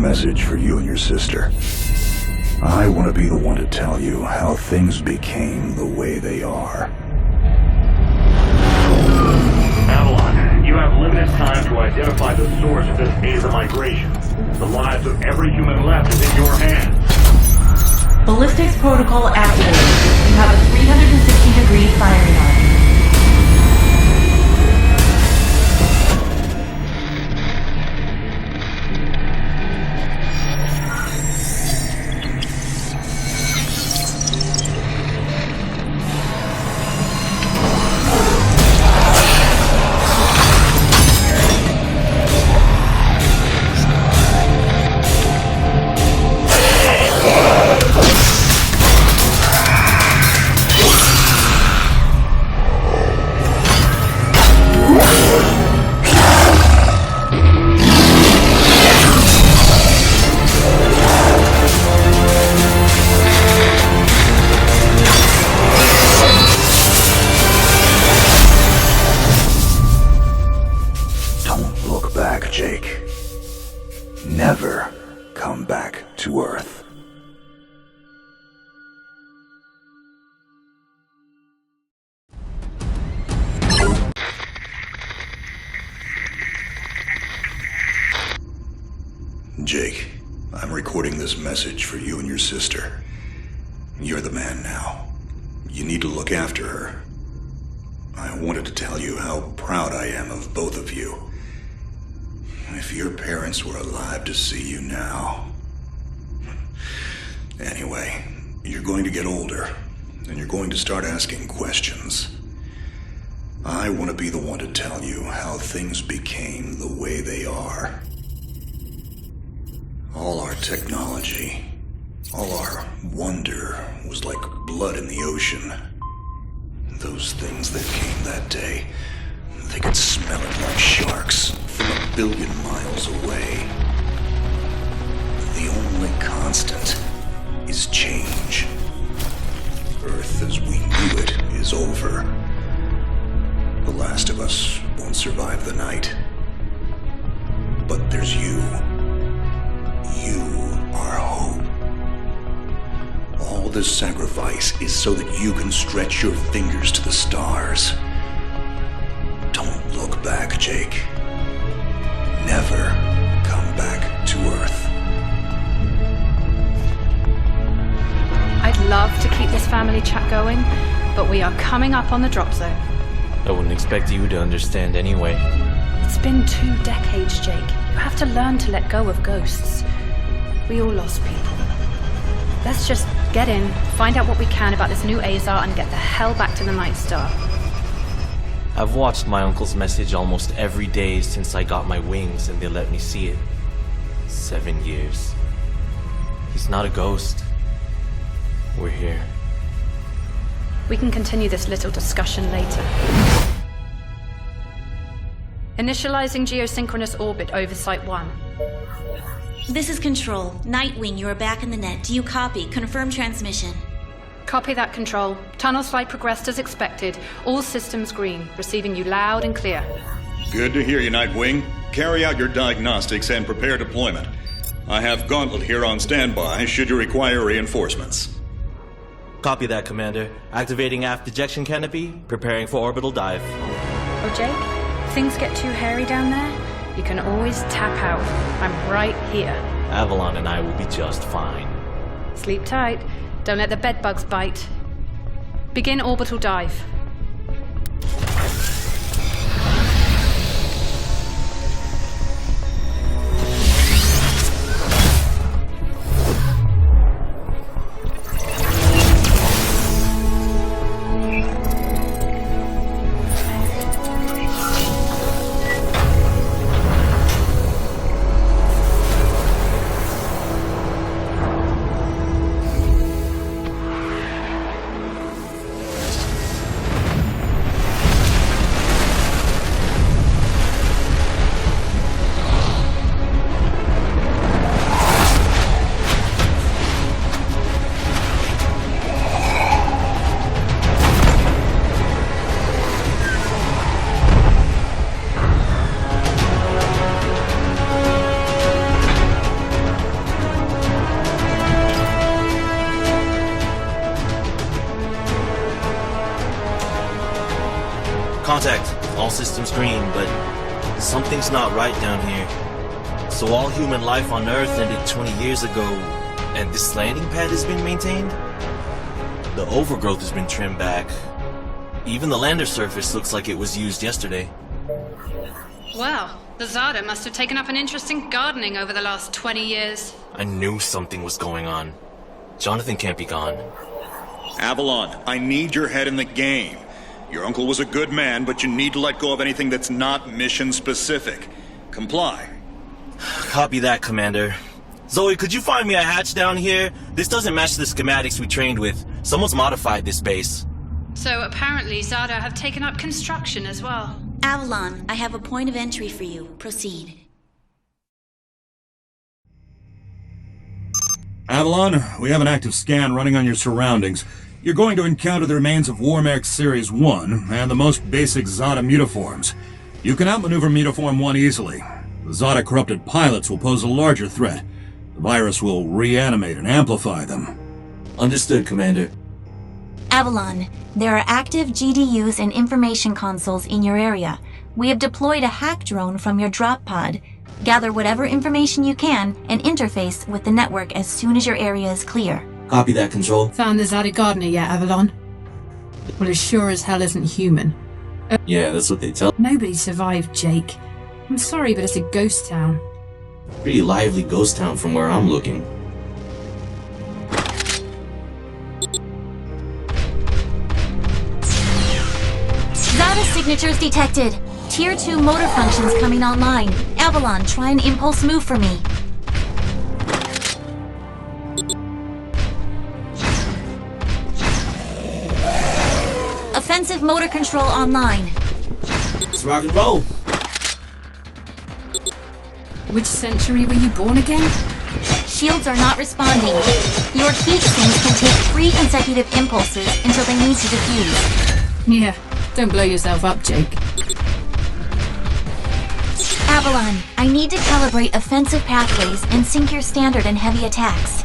message for you and your sister. I want to be the one to tell you how things became the way they are. Avalon, you have limited time to identify the source of this Aza migration. The lives of every human left is in your hands. Ballistics protocol activated. You have a 360-degree firing arc. Jake. Never come back to Earth. Jake, I'm recording this message for you and your sister. You're the man now. You need to look after her. I wanted to tell you how proud I am of both of you. If your parents were alive to see you now. Anyway, you're going to get older, and you're going to start asking questions. I want to be the one to tell you how things became the way they are. All our technology, all our wonder was like blood in the ocean. Those things that came that day, they could smell it like sharks from 1 billion miles away. The only constant is change. Earth as we knew it is over. The last of us won't survive the night. But there's you. You are hope. All this sacrifice is so that you can stretch your fingers to the stars. Don't look back, Jake. Never come back to Earth. I'd love to keep this family chat going, but we are coming up on the drop zone. I wouldn't expect you to understand anyway. It's been 2 decades, Jake. You have to learn to let go of ghosts. We all lost people. Let's just get in, find out what we can about this new Azar, and get the hell back to the Night Star. I've watched my uncle's message almost every day since I got my wings and they let me see it. 7 years. He's not a ghost. We're here. We can continue this little discussion later. Initializing geosynchronous orbit over Site 1. This is Control. Nightwing, you are back in the net. Do you copy? Confirm transmission. Copy that, Control. Tunnel slide progressed as expected. All systems green. Receiving you loud and clear. Good to hear you, Nightwing. Carry out your diagnostics and prepare deployment. I have Gauntlet here on standby should you require reinforcements. Copy that, Commander. Activating aft ejection canopy, preparing for orbital dive. Oh, Jake? If things get too hairy down there, you can always tap out. I'm right here. Avalon and I will be just fine. Sleep tight. Don't let the bedbugs bite. Begin orbital dive. Contact. All systems green, but something's not right down here. So all human life on Earth ended 20 years ago, and this landing pad has been maintained? The overgrowth has been trimmed back. Even the lander surface looks like it was used yesterday. Wow, the Zada must have taken up an interest in gardening over the last 20 years. I knew something was going on. Jonathan can't be gone. Avalon, I need your head in the game. Your uncle was a good man, but you need to let go of anything that's not mission-specific. Comply. Copy that, Commander. Zoe, could you find me a hatch down here? This doesn't match the schematics we trained with. Someone's modified this base. So apparently Zada have taken up construction as well. Avalon, I have a point of entry for you. Proceed. Avalon, we have an active scan running on your surroundings. You're going to encounter the remains of Warmech Series 1 and the most basic Zada mutaforms. You can outmaneuver Mutaform 1 easily. The Zada corrupted pilots will pose a larger threat. The virus will reanimate and amplify them. Understood, Commander. Avalon, there are active GDUs and information consoles in your area. We have deployed a hack drone from your drop pod. Gather whatever information you can and interface with the network as soon as your area is clear. Copy that, Control. Found the Zada gardener yet, Avalon? Well, it sure as hell isn't human. Yeah, that's what they tell. Nobody survived, Jake. I'm sorry, but it's a ghost town. Pretty lively ghost town from where I'm looking. Zada signatures detected. Tier 2 motor functions coming online. Avalon, try an impulse move for me. Offensive motor control online. Let's rock and roll. Which century were you born again? Shields are not responding. Your heat sinks can take 3 consecutive impulses until they need to defuse. Yeah, don't blow yourself up, Jake. Avalon, I need to calibrate offensive pathways and sync your standard and heavy attacks.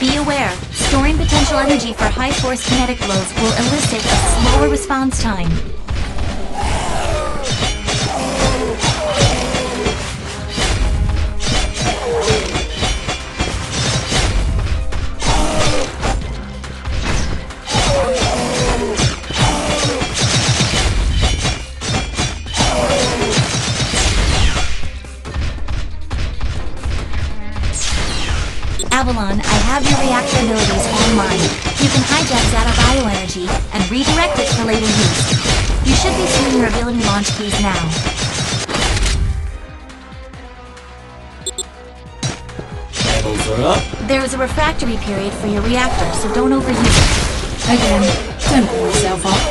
Be aware, storing potential energy for high-force kinetic blows will elicit a slower response time. Avalon, I have your reactor abilities online. You can hijack Zada bioenergy and redirect it for later use. You should be seeing your ability launch keys now. Levels are up. There is a refractory period for your reactor, so don't overuse it. Again, don't blow yourself up.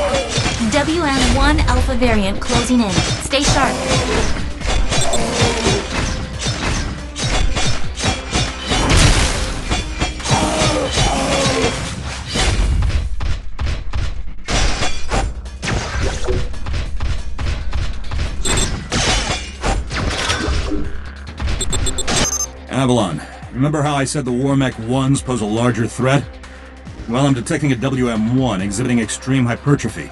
WM1 Alpha variant closing in. Stay sharp. Avalon, remember how I said the Warmech 1s pose a larger threat? Well, I'm detecting a WM1 exhibiting extreme hypertrophy.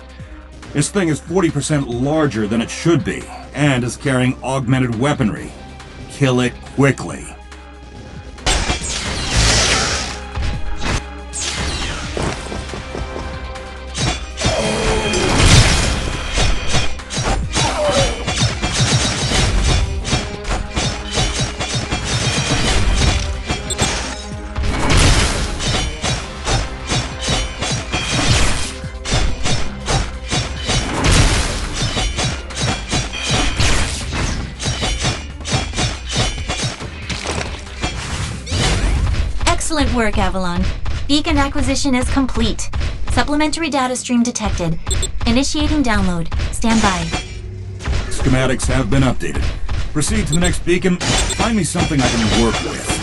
This thing is 40% larger than it should be, and is carrying augmented weaponry. Kill it quickly. Excellent work, Avalon. Beacon acquisition is complete. Supplementary data stream detected. Initiating download. Stand by. Schematics have been updated. Proceed to the next beacon. Find me something I can work with.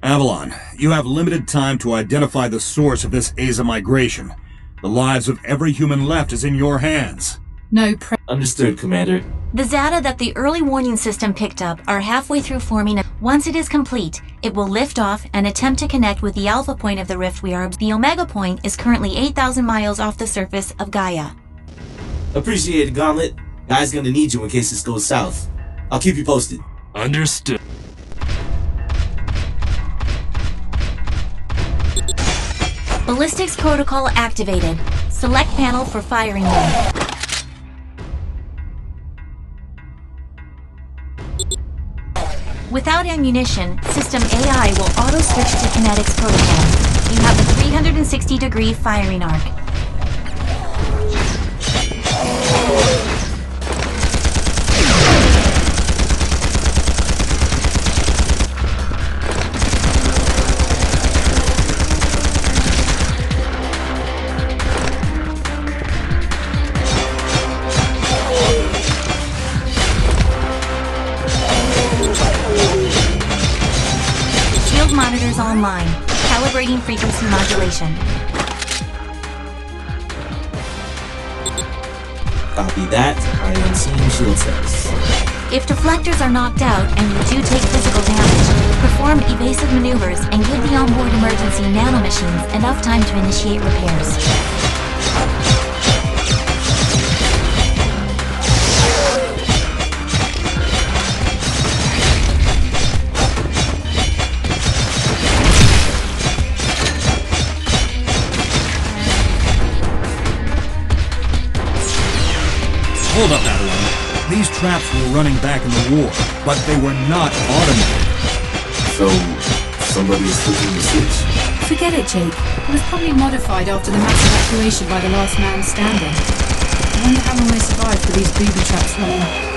Avalon, you have limited time to identify the source of this Aza migration. The lives of every human left is in your hands. No Understood, Commander. The Zata that the early warning system picked up are halfway through forming. Once it is complete, it will lift off and attempt to connect with the alpha point of the rift we are. The Omega point is currently 8,000 miles off the surface of Gaia. Appreciate it, Gauntlet. Guy's gonna need you in case this goes south. I'll keep you posted. Understood. Ballistics protocol activated. Select panel for firing mode. Without ammunition, System AI will auto-switch to Kinetics protocol. You have a 360-degree firing arc. Monitors online. Calibrating frequency modulation. Copy that. I am seeing shield status. If deflectors are knocked out and you do take physical damage, perform evasive maneuvers and give the onboard emergency nanomachines enough time to initiate repairs. Hold up, Avalon. These traps were running back in the war, but they were not automated. So, somebody is flipping the switch? Forget it, Jake. It was probably modified after the mass evacuation by the last man standing. I wonder how long they survived with these booby traps running.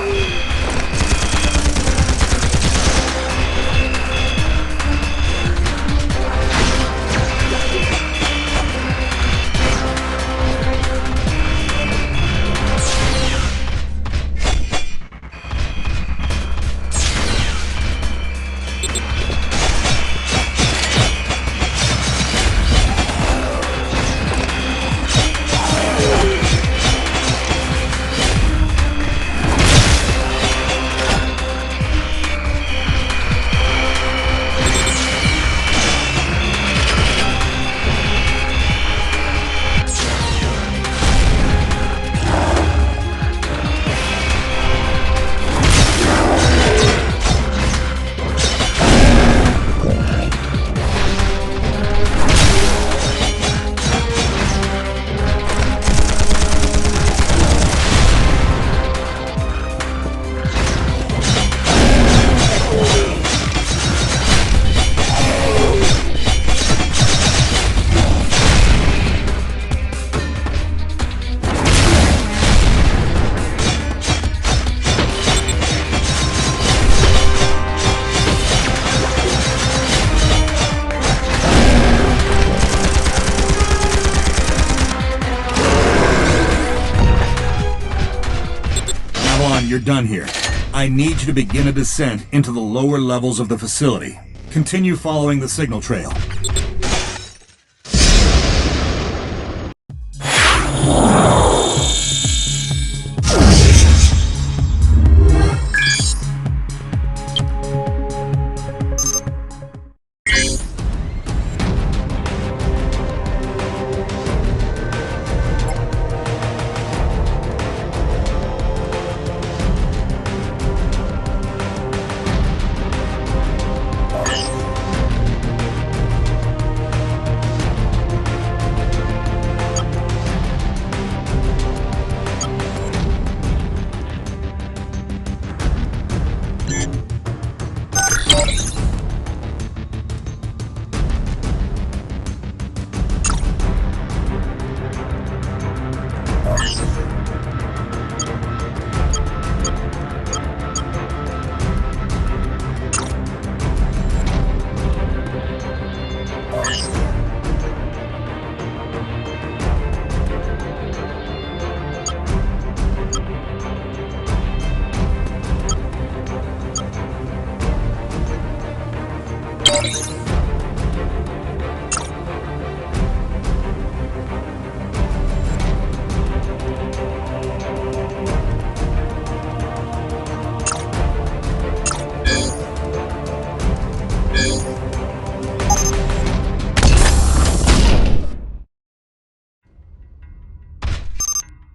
You're done here. I need you to begin a descent into the lower levels of the facility. Continue following the signal trail.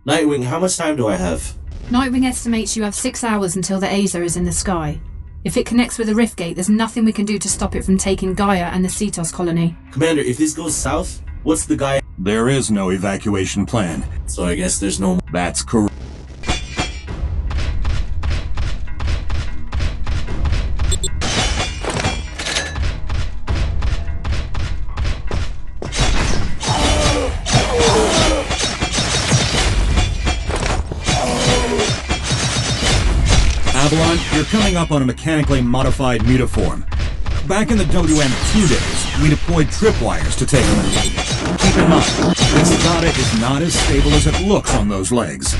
Nightwing, how much time do I have? Nightwing estimates you have 6 hours until the Azer is in the sky. If it connects with the rift gate, there's nothing we can do to stop it from taking Gaia and the Cetos colony. Commander, if this goes south, what's the guy? There is no evacuation plan. So I guess there's no... That's correct. Avalon, you're coming up on a mechanically modified mutaform. Back in the WM2 days, we deployed tripwires to take them out. Keep in mind, this data is not as stable as it looks on those legs.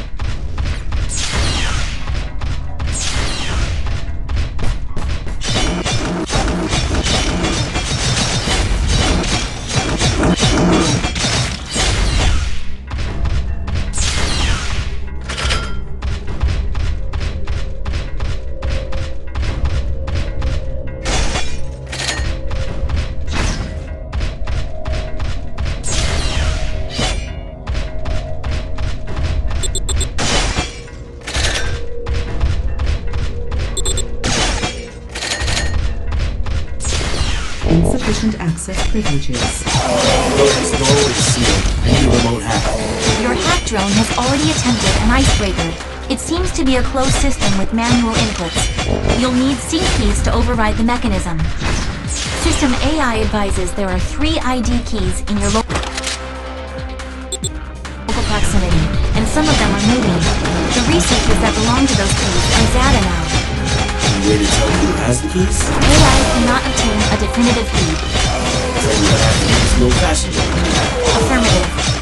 Insufficient access privileges. This door is sealed. I need a remote hack. Your hack drone has already attempted an icebreaker. It seems to be a closed system with manual inputs. You'll need sync keys to override the mechanism. System AI advises there are 3 ID keys in your local proximity, and some of them are moving. The researchers that belong to those keys are Zada now. Any way to tell who has the keys? AI cannot obtain a definitive feed. So we have to use no fashion. Affirmative.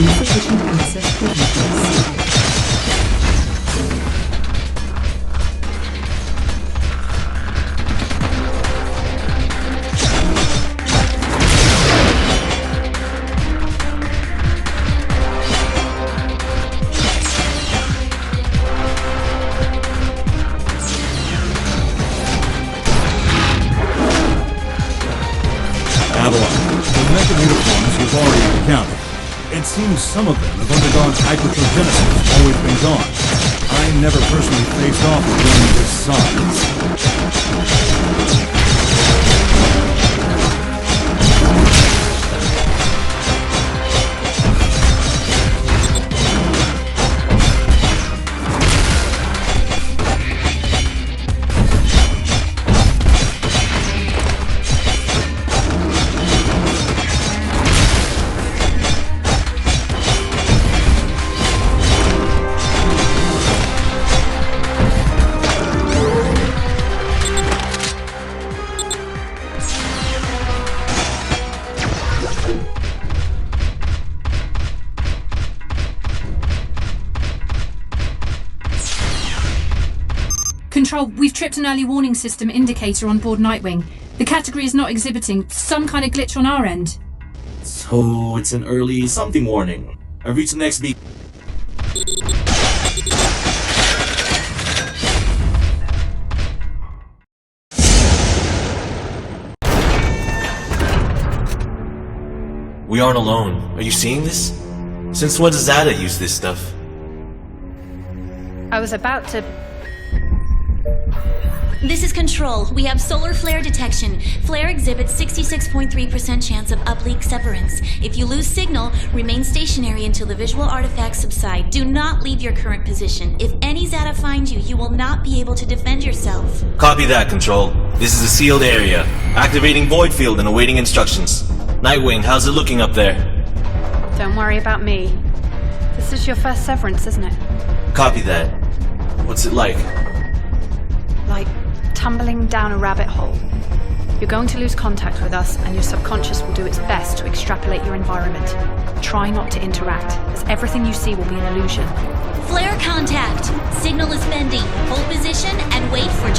Insufficient access privileges. Avalon, the mechauniforms you've already encountered. It seems some of them have undergone hypertrogenesis, always been gone. I never personally faced off with one this size. Control, we've tripped an early warning system indicator on board Nightwing. The category is not exhibiting some kind of glitch on our end. So it's an early something warning. I've reached the next beat. We aren't alone. Are you seeing this? Since when does Zada use this stuff? I was about to... This is Control. We have solar flare detection. Flare exhibits 66.3% chance of uplink severance. If you lose signal, remain stationary until the visual artifacts subside. Do not leave your current position. If any Zeta find you, you will not be able to defend yourself. Copy that, Control. This is a sealed area. Activating void field and awaiting instructions. Nightwing, how's it looking up there? Don't worry about me. This is your first severance, isn't it? Copy that. What's it like? Like tumbling down a rabbit hole. You're going to lose contact with us, and your subconscious will do its best to extrapolate your environment. Try not to interact, as everything you see will be an illusion. Flare contact! Signal is bending. Hold position and wait for